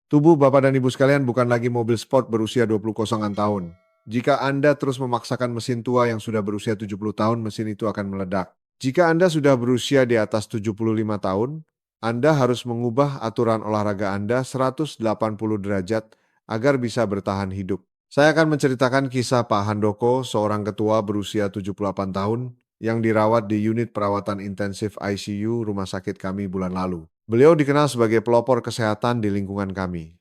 Tubuh Bapak dan Ibu sekalian bukan lagi mobil sport berusia 20 kosongan tahun. Jika Anda terus memaksakan mesin tua yang sudah berusia 70 tahun, mesin itu akan meledak. Jika Anda sudah berusia di atas 75 tahun, Anda harus mengubah aturan olahraga Anda 180 derajat agar bisa bertahan hidup. Saya akan menceritakan kisah Pak Handoko, seorang ketua berusia 78 tahun yang dirawat di unit perawatan intensif ICU rumah sakit kami bulan lalu. Beliau dikenal sebagai pelopor kesehatan di lingkungan kami.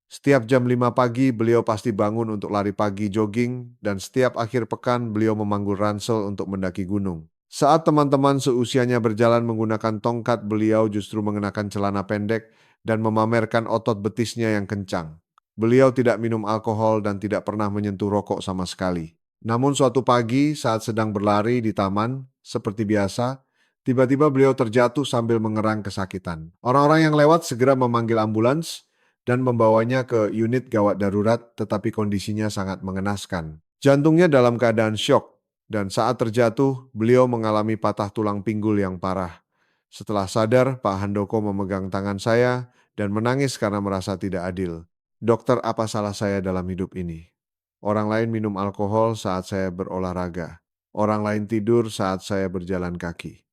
Setiap jam 5 pagi, beliau pasti bangun untuk lari pagi jogging, dan setiap akhir pekan beliau memanggul ransel untuk mendaki gunung. Saat teman-teman seusianya berjalan menggunakan tongkat, beliau justru mengenakan celana pendek dan memamerkan otot betisnya yang kencang. Beliau tidak minum alkohol dan tidak pernah menyentuh rokok sama sekali. Namun suatu pagi saat sedang berlari di taman, seperti biasa, tiba-tiba beliau terjatuh sambil mengerang kesakitan. Orang-orang yang lewat segera memanggil ambulans dan membawanya ke unit gawat darurat, tetapi kondisinya sangat mengenaskan. Jantungnya dalam keadaan syok, dan saat terjatuh, beliau mengalami patah tulang pinggul yang parah. Setelah sadar, Pak Handoko memegang tangan saya dan menangis karena merasa tidak adil. Dokter, apa salah saya dalam hidup ini? Orang lain minum alkohol saat saya berolahraga. Orang lain tidur saat saya berjalan kaki.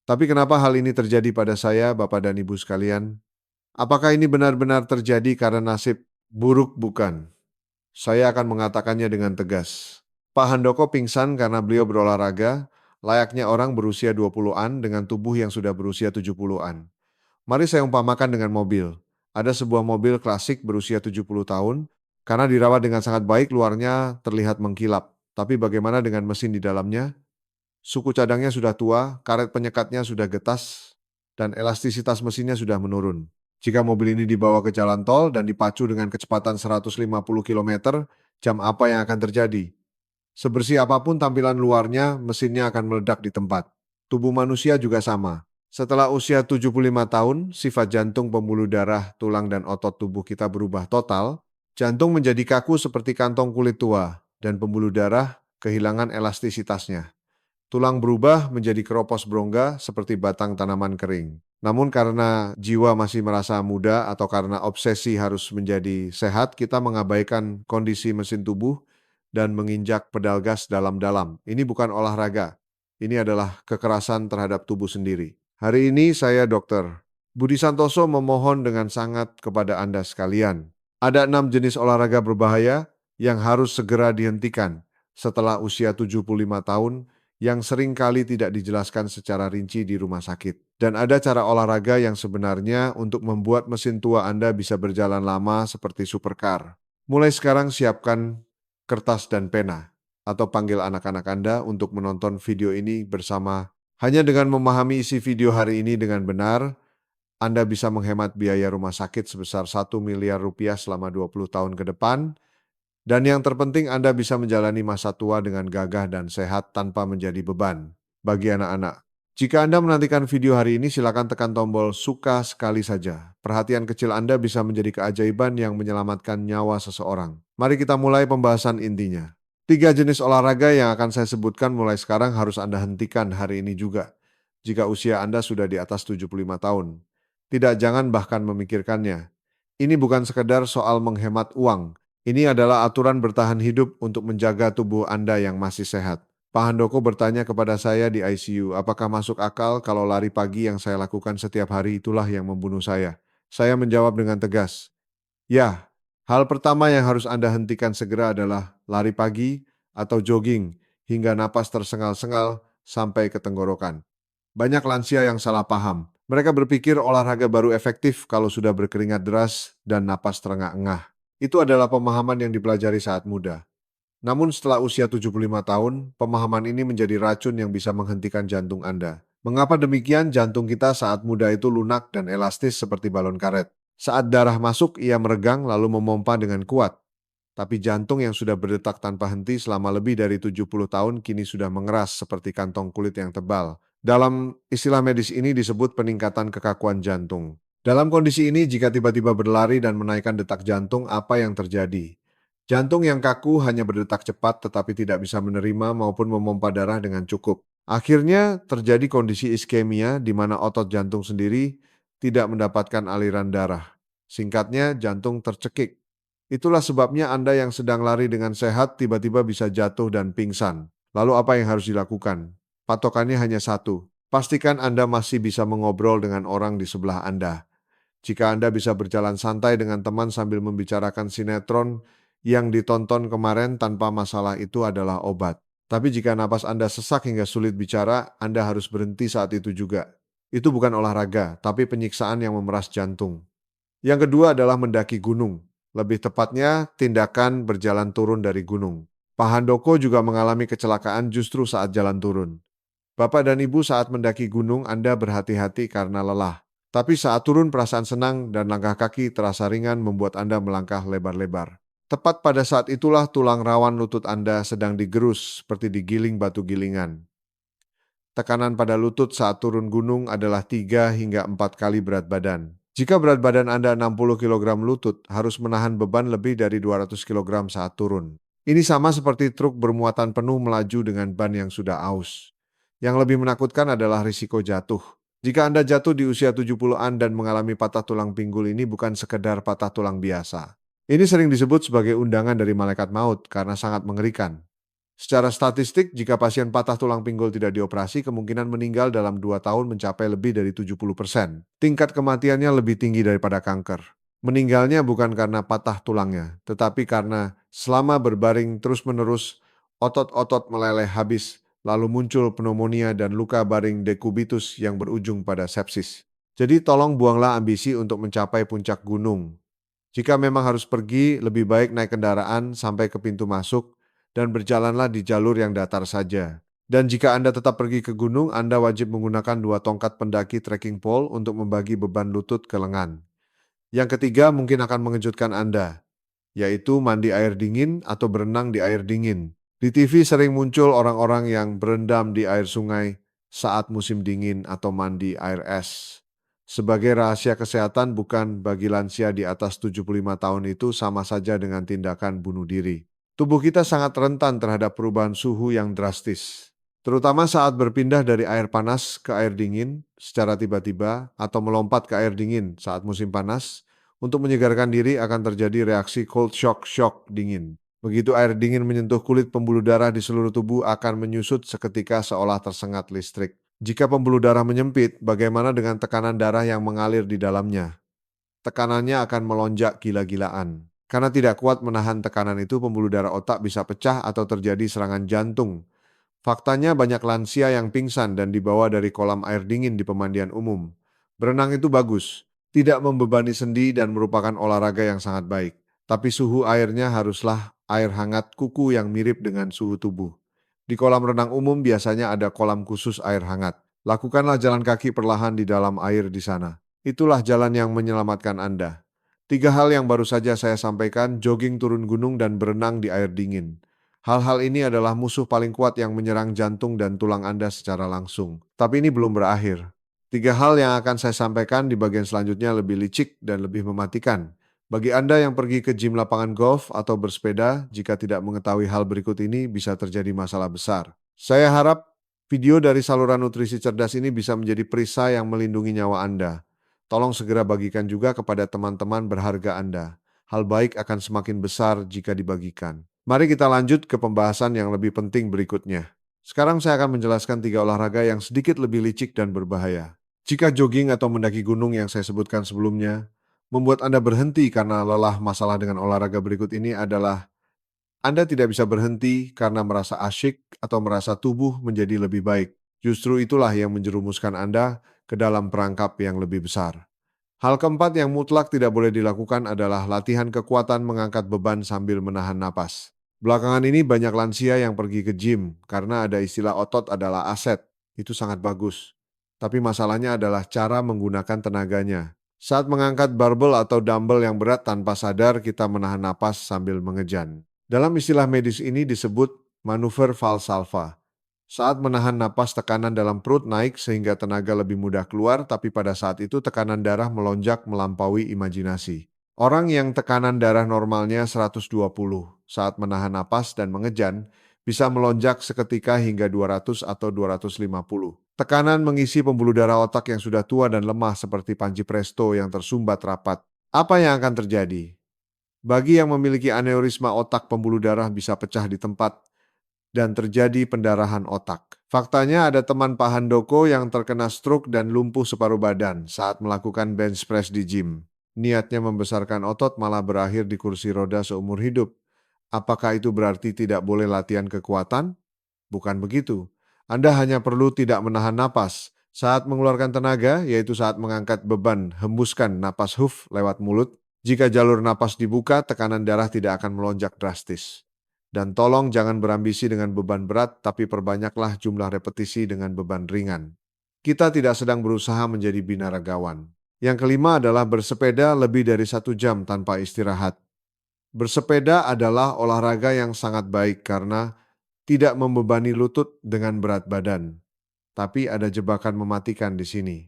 Tapi kenapa hal ini terjadi pada saya, Bapak dan Ibu sekalian? Apakah ini benar-benar terjadi karena nasib buruk? Bukan. Saya akan mengatakannya dengan tegas. Pak Handoko pingsan karena beliau berolahraga, layaknya orang berusia 20-an dengan tubuh yang sudah berusia 70-an. Mari saya umpamakan dengan mobil. Ada sebuah mobil klasik berusia 70 tahun, karena dirawat dengan sangat baik, luarnya terlihat mengkilap. Tapi bagaimana dengan mesin di dalamnya? Suku cadangnya sudah tua, karet penyekatnya sudah getas, dan elastisitas mesinnya sudah menurun. Jika mobil ini dibawa ke jalan tol dan dipacu dengan kecepatan 150 km, jam apa yang akan terjadi? Sebersih apapun tampilan luarnya, mesinnya akan meledak di tempat. Tubuh manusia juga sama. Setelah usia 75 tahun, sifat jantung, pembuluh darah, tulang, dan otot tubuh kita berubah total. Jantung menjadi kaku seperti kantong kulit tua, dan pembuluh darah kehilangan elastisitasnya. Tulang berubah menjadi keropos berongga seperti batang tanaman kering. Namun karena jiwa masih merasa muda atau karena obsesi harus menjadi sehat, kita mengabaikan kondisi mesin tubuh dan menginjak pedal gas dalam-dalam. Ini bukan olahraga. Ini adalah kekerasan terhadap tubuh sendiri. Hari ini saya Dr. Budi Santoso memohon dengan sangat kepada Anda sekalian. Ada 6 jenis olahraga berbahaya yang harus segera dihentikan setelah usia 75 tahun yang sering kali tidak dijelaskan secara rinci di rumah sakit. Dan ada cara olahraga yang sebenarnya untuk membuat mesin tua Anda bisa berjalan lama seperti supercar. Mulai sekarang siapkan kertas dan pena, atau panggil anak-anak Anda untuk menonton video ini bersama. Hanya dengan memahami isi video hari ini dengan benar, Anda bisa menghemat biaya rumah sakit sebesar 1 miliar rupiah selama 20 tahun ke depan. Dan yang terpenting, Anda bisa menjalani masa tua dengan gagah dan sehat tanpa menjadi beban bagi anak-anak. Jika Anda menantikan video hari ini, silakan tekan tombol suka sekali saja. Perhatian kecil Anda bisa menjadi keajaiban yang menyelamatkan nyawa seseorang. Mari kita mulai pembahasan intinya. 3 jenis olahraga yang akan saya sebutkan mulai sekarang harus Anda hentikan hari ini juga. Jika usia Anda sudah di atas 75 tahun. Tidak, jangan bahkan memikirkannya. Ini bukan sekedar soal menghemat uang. Ini adalah aturan bertahan hidup untuk menjaga tubuh Anda yang masih sehat. Pak Handoko bertanya kepada saya di ICU, apakah masuk akal kalau lari pagi yang saya lakukan setiap hari itulah yang membunuh saya? Saya menjawab dengan tegas, ya, hal pertama yang harus Anda hentikan segera adalah lari pagi atau jogging hingga napas tersengal-sengal sampai ke tenggorokan. Banyak lansia yang salah paham. Mereka berpikir olahraga baru efektif kalau sudah berkeringat deras dan napas terengah-engah. Itu adalah pemahaman yang dipelajari saat muda. Namun setelah usia 75 tahun, pemahaman ini menjadi racun yang bisa menghentikan jantung Anda. Mengapa demikian? Jantung kita saat muda itu lunak dan elastis seperti balon karet. Saat darah masuk, ia meregang lalu memompa dengan kuat. Tapi jantung yang sudah berdetak tanpa henti selama lebih dari 70 tahun kini sudah mengeras seperti kantong kulit yang tebal. Dalam istilah medis ini disebut peningkatan kekakuan jantung. Dalam kondisi ini, jika tiba-tiba berlari dan menaikkan detak jantung, apa yang terjadi? Jantung yang kaku hanya berdetak cepat tetapi tidak bisa menerima maupun memompa darah dengan cukup. Akhirnya terjadi kondisi iskemia di mana otot jantung sendiri tidak mendapatkan aliran darah. Singkatnya, jantung tercekik. Itulah sebabnya Anda yang sedang lari dengan sehat tiba-tiba bisa jatuh dan pingsan. Lalu apa yang harus dilakukan? Patokannya hanya satu. Pastikan Anda masih bisa mengobrol dengan orang di sebelah Anda. Jika Anda bisa berjalan santai dengan teman sambil membicarakan sinetron yang ditonton kemarin tanpa masalah, itu adalah obat. Tapi jika napas Anda sesak hingga sulit bicara, Anda harus berhenti saat itu juga. Itu bukan olahraga, tapi penyiksaan yang memeras jantung. Yang kedua adalah mendaki gunung. Lebih tepatnya, tindakan berjalan turun dari gunung. Pak Handoko juga mengalami kecelakaan justru saat jalan turun. Bapak dan Ibu, saat mendaki gunung Anda berhati-hati karena lelah. Tapi saat turun perasaan senang dan langkah kaki terasa ringan membuat Anda melangkah lebar-lebar. Tepat pada saat itulah tulang rawan lutut Anda sedang digerus seperti digiling batu gilingan. Tekanan pada lutut saat turun gunung adalah 3 hingga 4 kali berat badan. Jika berat badan Anda 60 kg, lutut harus menahan beban lebih dari 200 kg saat turun. Ini sama seperti truk bermuatan penuh melaju dengan ban yang sudah aus. Yang lebih menakutkan adalah risiko jatuh. Jika Anda jatuh di usia 70-an dan mengalami patah tulang pinggul, ini bukan sekedar patah tulang biasa. Ini sering disebut sebagai undangan dari malaikat maut karena sangat mengerikan. Secara statistik, jika pasien patah tulang pinggul tidak dioperasi, kemungkinan meninggal dalam 2 tahun mencapai lebih dari 70%. Tingkat kematiannya lebih tinggi daripada kanker. Meninggalnya bukan karena patah tulangnya, tetapi karena selama berbaring terus-menerus, otot-otot meleleh habis, lalu muncul pneumonia dan luka baring dekubitus yang berujung pada sepsis. Jadi tolong buanglah ambisi untuk mencapai puncak gunung. Jika memang harus pergi, lebih baik naik kendaraan sampai ke pintu masuk dan berjalanlah di jalur yang datar saja. Dan jika Anda tetap pergi ke gunung, Anda wajib menggunakan 2 tongkat pendaki trekking pole untuk membagi beban lutut ke lengan. Yang ketiga mungkin akan mengejutkan Anda, yaitu mandi air dingin atau berenang di air dingin. Di TV sering muncul orang-orang yang berendam di air sungai saat musim dingin atau mandi air es. Sebagai rahasia kesehatan, bukan bagi lansia di atas 75 tahun, itu sama saja dengan tindakan bunuh diri. Tubuh kita sangat rentan terhadap perubahan suhu yang drastis, terutama saat berpindah dari air panas ke air dingin secara tiba-tiba atau melompat ke air dingin saat musim panas. Untuk menyegarkan diri akan terjadi reaksi cold shock dingin. Begitu air dingin menyentuh kulit, pembuluh darah di seluruh tubuh akan menyusut seketika seolah tersengat listrik. Jika pembuluh darah menyempit, bagaimana dengan tekanan darah yang mengalir di dalamnya? Tekanannya akan melonjak gila-gilaan. Karena tidak kuat menahan tekanan itu, pembuluh darah otak bisa pecah atau terjadi serangan jantung. Faktanya banyak lansia yang pingsan dan dibawa dari kolam air dingin di pemandian umum. Berenang itu bagus, tidak membebani sendi dan merupakan olahraga yang sangat baik. Tapi suhu airnya haruslah air hangat kuku yang mirip dengan suhu tubuh. Di kolam renang umum biasanya ada kolam khusus air hangat. Lakukanlah jalan kaki perlahan di dalam air di sana. Itulah jalan yang menyelamatkan Anda. 3 hal yang baru saja saya sampaikan: jogging turun gunung dan berenang di air dingin. Hal-hal ini adalah musuh paling kuat yang menyerang jantung dan tulang Anda secara langsung. Tapi ini belum berakhir. 3 hal yang akan saya sampaikan di bagian selanjutnya lebih licik dan lebih mematikan. Bagi Anda yang pergi ke gym lapangan golf atau bersepeda, jika tidak mengetahui hal berikut ini bisa terjadi masalah besar. Saya harap video dari saluran nutrisi cerdas ini bisa menjadi perisai yang melindungi nyawa Anda. Tolong segera bagikan juga kepada teman-teman berharga Anda. Hal baik akan semakin besar jika dibagikan. Mari kita lanjut ke pembahasan yang lebih penting berikutnya. Sekarang saya akan menjelaskan 3 olahraga yang sedikit lebih licik dan berbahaya. Jika jogging atau mendaki gunung yang saya sebutkan sebelumnya membuat Anda berhenti karena lelah, masalah dengan olahraga berikut ini adalah Anda tidak bisa berhenti karena merasa asyik atau merasa tubuh menjadi lebih baik. Justru itulah yang menjerumuskan Anda ke dalam perangkap yang lebih besar. Hal keempat yang mutlak tidak boleh dilakukan adalah latihan kekuatan mengangkat beban sambil menahan napas. Belakangan ini banyak lansia yang pergi ke gym karena ada istilah otot adalah aset. Itu sangat bagus. Tapi masalahnya adalah cara menggunakan tenaganya. Saat mengangkat barbel atau dumbbell yang berat, tanpa sadar kita menahan napas sambil mengejan. Dalam istilah medis ini disebut manuver Valsalva. Saat menahan napas, tekanan dalam perut naik sehingga tenaga lebih mudah keluar, tapi pada saat itu tekanan darah melonjak melampaui imajinasi. Orang yang tekanan darah normalnya 120 saat menahan napas dan mengejan, bisa melonjak seketika hingga 200 atau 250. Tekanan mengisi pembuluh darah otak yang sudah tua dan lemah seperti panci presto yang tersumbat rapat. Apa yang akan terjadi? Bagi yang memiliki aneurisma otak, pembuluh darah bisa pecah di tempat dan terjadi pendarahan otak. Faktanya ada teman Pak Handoko yang terkena stroke dan lumpuh separuh badan saat melakukan bench press di gym. Niatnya membesarkan otot malah berakhir di kursi roda seumur hidup. Apakah itu berarti tidak boleh latihan kekuatan? Bukan begitu. Anda hanya perlu tidak menahan napas. Saat mengeluarkan tenaga, yaitu saat mengangkat beban, hembuskan napas huf lewat mulut. Jika jalur napas dibuka, tekanan darah tidak akan melonjak drastis. Dan tolong jangan berambisi dengan beban berat, tapi perbanyaklah jumlah repetisi dengan beban ringan. Kita tidak sedang berusaha menjadi binaragawan. Yang kelima adalah bersepeda lebih dari 1 jam tanpa istirahat. Bersepeda adalah olahraga yang sangat baik karena tidak membebani lutut dengan berat badan. Tapi ada jebakan mematikan di sini,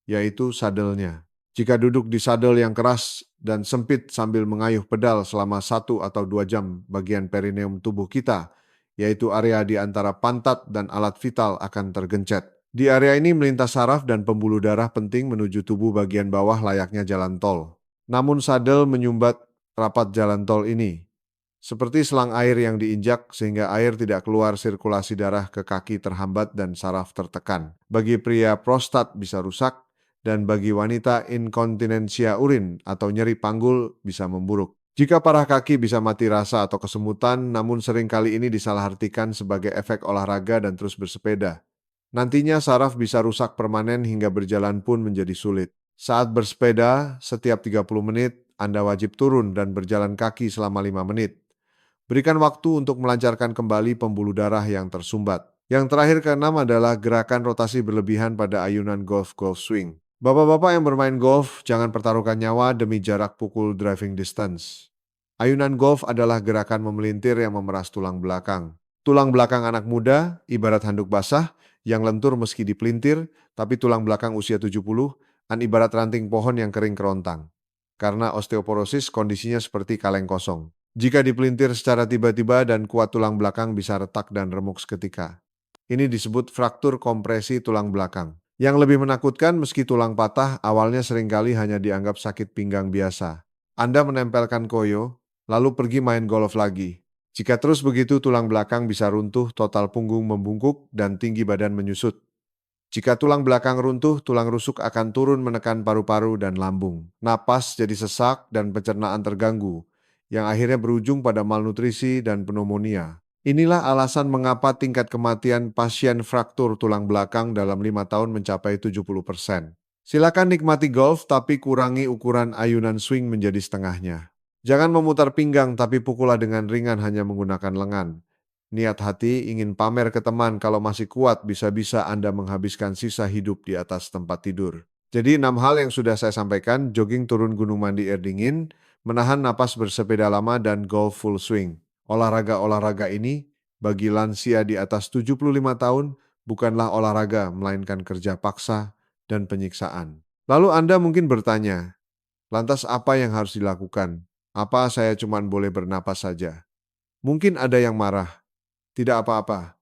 yaitu sadelnya. Jika duduk di sadel yang keras dan sempit sambil mengayuh pedal selama 1 atau 2 jam, bagian perineum tubuh kita, yaitu area di antara pantat dan alat vital akan tergencet. Di area ini melintas saraf dan pembuluh darah penting menuju tubuh bagian bawah layaknya jalan tol. Namun sadel menyumbat rapat jalan tol ini, seperti selang air yang diinjak sehingga air tidak keluar, sirkulasi darah ke kaki terhambat dan saraf tertekan. Bagi pria, prostat bisa rusak, dan bagi wanita, inkontinensia urin atau nyeri panggul bisa memburuk. Jika parah, kaki bisa mati rasa atau kesemutan, namun sering kali ini disalahartikan sebagai efek olahraga dan terus bersepeda. Nantinya saraf bisa rusak permanen hingga berjalan pun menjadi sulit. Saat bersepeda, setiap 30 menit, Anda wajib turun dan berjalan kaki selama 5 menit. Berikan waktu untuk melancarkan kembali pembuluh darah yang tersumbat. Yang terakhir keenam adalah gerakan rotasi berlebihan pada ayunan golf swing. Bapak-bapak yang bermain golf, jangan pertaruhkan nyawa demi jarak pukul driving distance. Ayunan golf adalah gerakan memelintir yang memeras tulang belakang. Tulang belakang anak muda ibarat handuk basah yang lentur meski dipelintir, tapi tulang belakang usia 70 ibarat ranting pohon yang kering kerontang. Karena osteoporosis, kondisinya seperti kaleng kosong. Jika dipelintir secara tiba-tiba dan kuat, tulang belakang bisa retak dan remuk seketika. Ini disebut fraktur kompresi tulang belakang. Yang lebih menakutkan, meski tulang patah, awalnya seringkali hanya dianggap sakit pinggang biasa. Anda menempelkan koyo, lalu pergi main golf lagi. Jika terus begitu, tulang belakang bisa runtuh, total punggung membungkuk, dan tinggi badan menyusut. Jika tulang belakang runtuh, tulang rusuk akan turun menekan paru-paru dan lambung. Napas jadi sesak dan pencernaan terganggu, yang akhirnya berujung pada malnutrisi dan pneumonia. Inilah alasan mengapa tingkat kematian pasien fraktur tulang belakang dalam 5 tahun mencapai 70%. Silakan nikmati golf, tapi kurangi ukuran ayunan swing menjadi setengahnya. Jangan memutar pinggang, tapi pukullah dengan ringan hanya menggunakan lengan. Niat hati ingin pamer ke teman kalau masih kuat, bisa-bisa Anda menghabiskan sisa hidup di atas tempat tidur. Jadi 6 hal yang sudah saya sampaikan: jogging turun gunung mandi air dingin, menahan napas bersepeda lama, dan golf full swing. Olahraga-olahraga ini bagi lansia di atas 75 tahun bukanlah olahraga, melainkan kerja paksa dan penyiksaan. Lalu Anda mungkin bertanya, lantas apa yang harus dilakukan? Apa saya cuma boleh bernapas saja? Mungkin ada yang marah. Tidak apa-apa.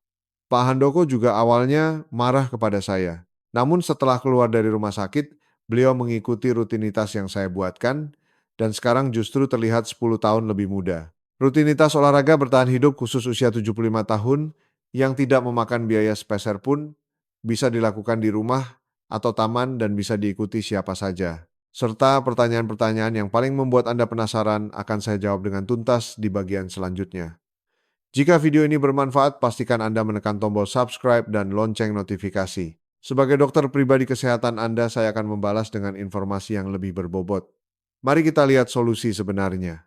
Pak Handoko juga awalnya marah kepada saya. Namun setelah keluar dari rumah sakit, beliau mengikuti rutinitas yang saya buatkan, dan sekarang justru terlihat 10 tahun lebih muda. Rutinitas olahraga bertahan hidup khusus usia 75 tahun yang tidak memakan biaya sepeser pun, bisa dilakukan di rumah atau taman dan bisa diikuti siapa saja. Serta pertanyaan-pertanyaan yang paling membuat Anda penasaran akan saya jawab dengan tuntas di bagian selanjutnya. Jika video ini bermanfaat, pastikan Anda menekan tombol subscribe dan lonceng notifikasi. Sebagai dokter pribadi kesehatan Anda, saya akan membalas dengan informasi yang lebih berbobot. Mari kita lihat solusi sebenarnya.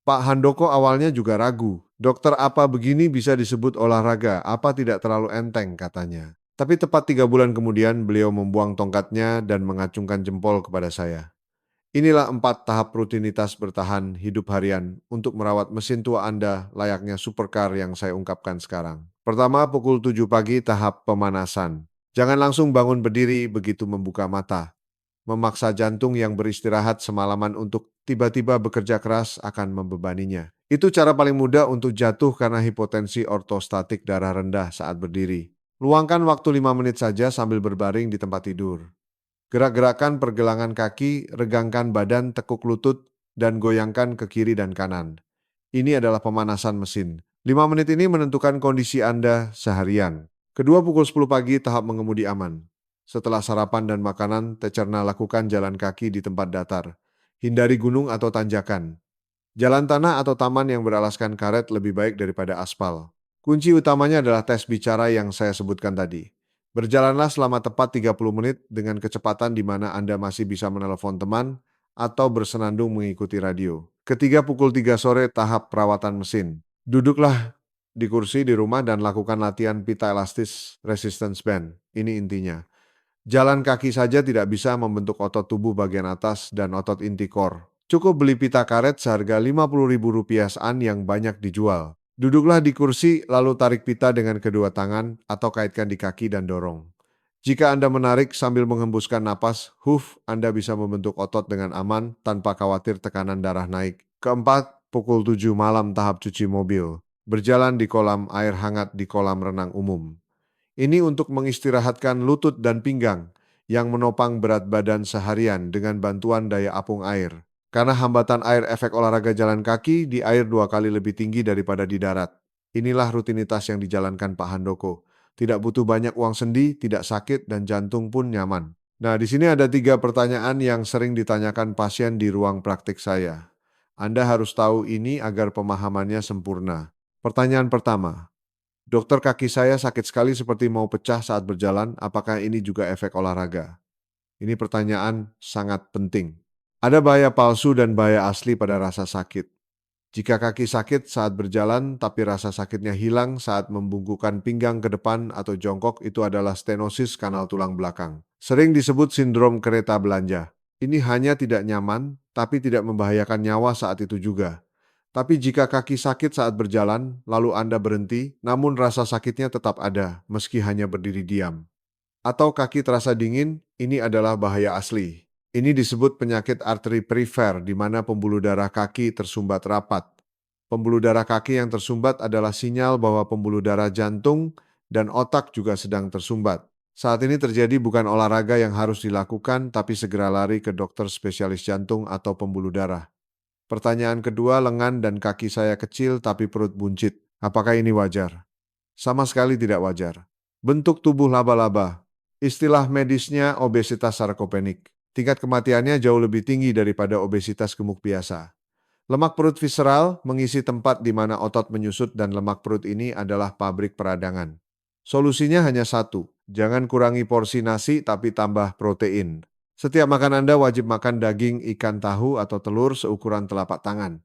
Pak Handoko awalnya juga ragu. Dokter, apa begini bisa disebut olahraga? Apa tidak terlalu enteng, katanya. Tapi tepat 3 bulan kemudian, beliau membuang tongkatnya dan mengacungkan jempol kepada saya. Inilah 4 tahap rutinitas bertahan hidup harian untuk merawat mesin tua Anda layaknya supercar yang saya ungkapkan sekarang. Pertama, pukul 7 pagi, tahap pemanasan. Jangan langsung bangun berdiri begitu membuka mata. Memaksa jantung yang beristirahat semalaman untuk tiba-tiba bekerja keras akan membebaninya. Itu cara paling mudah untuk jatuh karena hipotensi ortostatik darah rendah saat berdiri. Luangkan waktu 5 menit saja sambil berbaring di tempat tidur. Gerak-gerakan pergelangan kaki, regangkan badan, tekuk lutut, dan goyangkan ke kiri dan kanan. Ini adalah pemanasan mesin. 5 menit ini menentukan kondisi Anda seharian. Kedua, pukul 10 pagi, tahap mengemudi aman. Setelah sarapan dan makanan, tercerna lakukan jalan kaki di tempat datar. Hindari gunung atau tanjakan. Jalan tanah atau taman yang beralaskan karet lebih baik daripada aspal. Kunci utamanya adalah tes bicara yang saya sebutkan tadi. Berjalanlah selama tepat 30 menit dengan kecepatan di mana Anda masih bisa menelepon teman atau bersenandung mengikuti radio. Ketiga, pukul 3 sore, tahap perawatan mesin. Duduklah di kursi di rumah dan lakukan latihan pita elastis resistance band. Ini intinya. Jalan kaki saja tidak bisa membentuk otot tubuh bagian atas dan otot inti core. Cukup beli pita karet seharga Rp50.000 an yang banyak dijual. Duduklah di kursi lalu tarik pita dengan kedua tangan atau kaitkan di kaki dan dorong. Jika Anda menarik sambil menghembuskan napas, Anda bisa membentuk otot dengan aman tanpa khawatir tekanan darah naik. Keempat, pukul 7 malam, tahap cuci mobil. Berjalan di kolam air hangat di kolam renang umum. Ini untuk mengistirahatkan lutut dan pinggang yang menopang berat badan seharian dengan bantuan daya apung air. Karena hambatan air efek olahraga jalan kaki di air 2 kali lebih tinggi daripada di darat. Inilah rutinitas yang dijalankan Pak Handoko. Tidak butuh banyak uang sendi, tidak sakit, dan jantung pun nyaman. Nah, di sini ada 3 pertanyaan yang sering ditanyakan pasien di ruang praktik saya. Anda harus tahu ini agar pemahamannya sempurna. Pertanyaan pertama, dokter, kaki saya sakit sekali seperti mau pecah saat berjalan, apakah ini juga efek olahraga? Ini pertanyaan sangat penting. Ada bahaya palsu dan bahaya asli pada rasa sakit. Jika kaki sakit saat berjalan tapi rasa sakitnya hilang saat membungkukkan pinggang ke depan atau jongkok, itu adalah stenosis kanal tulang belakang. Sering disebut sindrom kereta belanja. Ini hanya tidak nyaman, tapi tidak membahayakan nyawa saat itu juga. Tapi jika kaki sakit saat berjalan, lalu Anda berhenti, namun rasa sakitnya tetap ada, meski hanya berdiri diam. Atau kaki terasa dingin, ini adalah bahaya asli. Ini disebut penyakit arteri perifer, di mana pembuluh darah kaki tersumbat rapat. Pembuluh darah kaki yang tersumbat adalah sinyal bahwa pembuluh darah jantung dan otak juga sedang tersumbat. Saat ini terjadi bukan olahraga yang harus dilakukan, tapi segera lari ke dokter spesialis jantung atau pembuluh darah. Pertanyaan kedua, lengan dan kaki saya kecil tapi perut buncit. Apakah ini wajar? Sama sekali tidak wajar. Bentuk tubuh laba-laba. Istilah medisnya obesitas sarkopenik. Tingkat kematiannya jauh lebih tinggi daripada obesitas gemuk biasa. Lemak perut visceral mengisi tempat di mana otot menyusut dan lemak perut ini adalah pabrik peradangan. Solusinya hanya satu, jangan kurangi porsi nasi tapi tambah protein. Setiap makan Anda wajib makan daging, ikan, tahu, atau telur seukuran telapak tangan.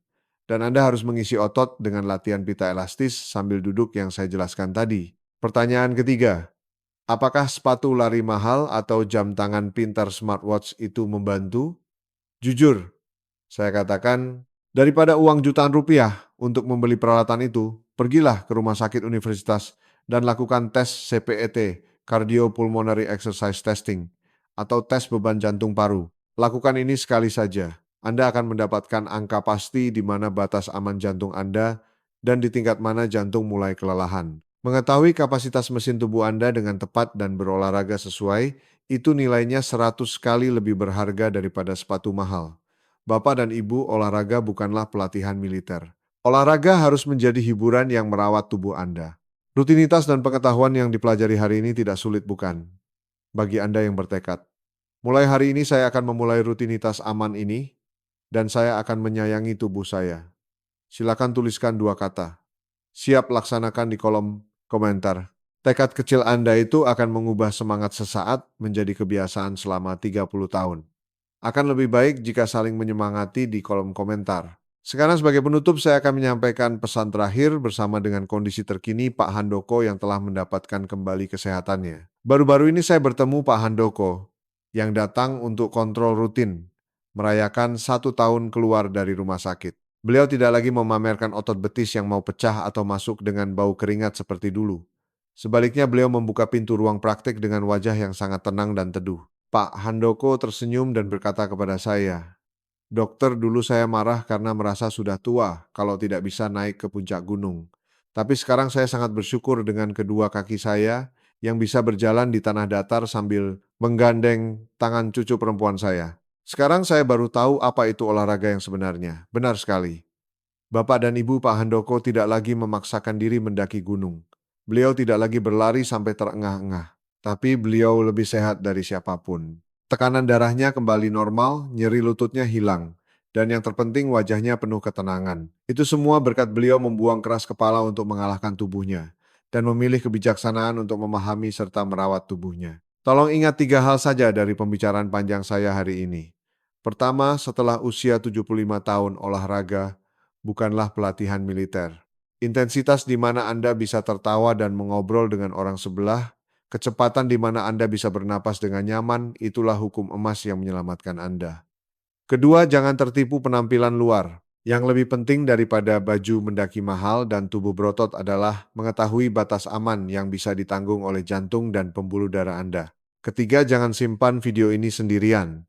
Dan Anda harus mengisi otot dengan latihan pita elastis sambil duduk yang saya jelaskan tadi. Pertanyaan ketiga, apakah sepatu lari mahal atau jam tangan pintar smartwatch itu membantu? Jujur, saya katakan, daripada uang jutaan rupiah untuk membeli peralatan itu, pergilah ke rumah sakit universitas dan lakukan tes CPET, Cardiopulmonary Exercise Testing, atau tes beban jantung paru. Lakukan ini sekali saja. Anda akan mendapatkan angka pasti di mana batas aman jantung Anda dan di tingkat mana jantung mulai kelelahan. Mengetahui kapasitas mesin tubuh Anda dengan tepat dan berolahraga sesuai, itu nilainya 100 kali lebih berharga daripada sepatu mahal. Bapak dan Ibu, olahraga bukanlah pelatihan militer. Olahraga harus menjadi hiburan yang merawat tubuh Anda. Rutinitas dan pengetahuan yang dipelajari hari ini tidak sulit, bukan? Bagi Anda yang bertekad. Mulai hari ini saya akan memulai rutinitas aman ini dan saya akan menyayangi tubuh saya. Silakan tuliskan 2 kata. Siap laksanakan di kolom komentar. Tekad kecil Anda itu akan mengubah semangat sesaat menjadi kebiasaan selama 30 tahun. Akan lebih baik jika saling menyemangati di kolom komentar. Sekarang sebagai penutup saya akan menyampaikan pesan terakhir bersama dengan kondisi terkini Pak Handoko yang telah mendapatkan kembali kesehatannya. Baru-baru ini saya bertemu Pak Handoko yang datang untuk kontrol rutin, merayakan 1 tahun keluar dari rumah sakit. Beliau tidak lagi memamerkan otot betis yang mau pecah atau masuk dengan bau keringat seperti dulu. Sebaliknya beliau membuka pintu ruang praktik dengan wajah yang sangat tenang dan teduh. Pak Handoko tersenyum dan berkata kepada saya, "Dokter, dulu saya marah karena merasa sudah tua kalau tidak bisa naik ke puncak gunung. Tapi sekarang saya sangat bersyukur dengan kedua kaki saya yang bisa berjalan di tanah datar sambil menggandeng tangan cucu perempuan saya. Sekarang saya baru tahu apa itu olahraga yang sebenarnya. Benar sekali. Bapak dan Ibu Pak Handoko tidak lagi memaksakan diri mendaki gunung. Beliau tidak lagi berlari sampai terengah-engah. Tapi beliau lebih sehat dari siapapun. Tekanan darahnya kembali normal, nyeri lututnya hilang. Dan yang terpenting wajahnya penuh ketenangan. Itu semua berkat beliau membuang keras kepala untuk mengalahkan tubuhnya. Dan memilih kebijaksanaan untuk memahami serta merawat tubuhnya. Tolong ingat 3 hal saja dari pembicaraan panjang saya hari ini. Pertama, setelah usia 75 tahun olahraga, bukanlah pelatihan militer. Intensitas di mana Anda bisa tertawa dan mengobrol dengan orang sebelah, kecepatan di mana Anda bisa bernapas dengan nyaman, itulah hukum emas yang menyelamatkan Anda. Kedua, jangan tertipu penampilan luar. Yang lebih penting daripada baju mendaki mahal dan tubuh berotot adalah mengetahui batas aman yang bisa ditanggung oleh jantung dan pembuluh darah Anda. Ketiga, jangan simpan video ini sendirian.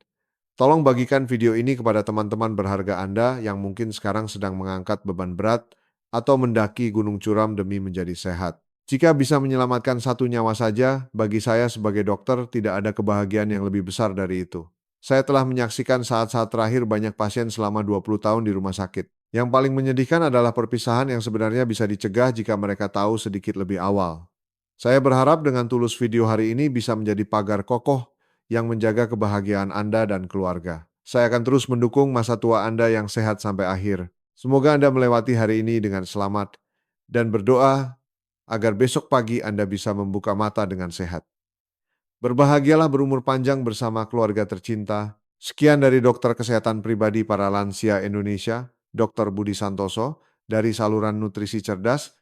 Tolong bagikan video ini kepada teman-teman berharga Anda yang mungkin sekarang sedang mengangkat beban berat atau mendaki gunung curam demi menjadi sehat. Jika bisa menyelamatkan satu nyawa saja, bagi saya sebagai dokter tidak ada kebahagiaan yang lebih besar dari itu. Saya telah menyaksikan saat-saat terakhir banyak pasien selama 20 tahun di rumah sakit. Yang paling menyedihkan adalah perpisahan yang sebenarnya bisa dicegah jika mereka tahu sedikit lebih awal. Saya berharap dengan tulus video hari ini bisa menjadi pagar kokoh yang menjaga kebahagiaan Anda dan keluarga. Saya akan terus mendukung masa tua Anda yang sehat sampai akhir. Semoga Anda melewati hari ini dengan selamat dan berdoa agar besok pagi Anda bisa membuka mata dengan sehat. Berbahagialah berumur panjang bersama keluarga tercinta. Sekian dari Dokter Kesehatan Pribadi para Lansia Indonesia, Dr. Budi Santoso, dari saluran Nutrisi Cerdas.